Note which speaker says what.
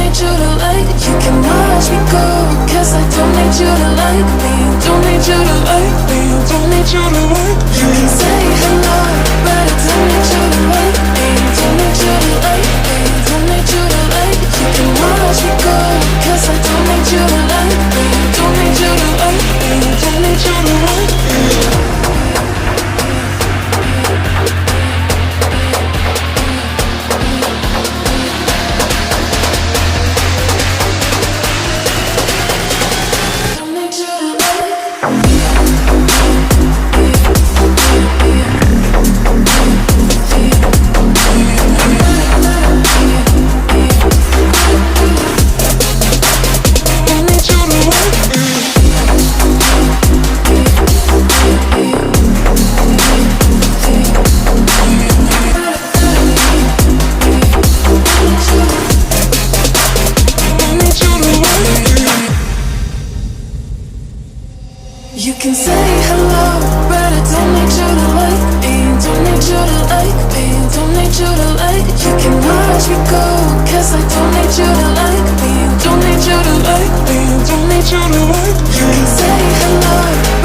Speaker 1: need you to like. You can watch me go, cause I don't need you to like me. Don't need you to like me. Don't need you to like me. You can say hello, but I don't need you to like me. Don't need you to like me. Don't need you to like. You can watch me go, cause I don't need you to like me. Don't need you to like me. Don't need you to like me. You can say hello, but I don't need you to like me. Don't need you to like me. Don't need you to like. You can watch me go, cause I don't need you to like me. Don't need you to like me. Don't need you to like. You can say hello,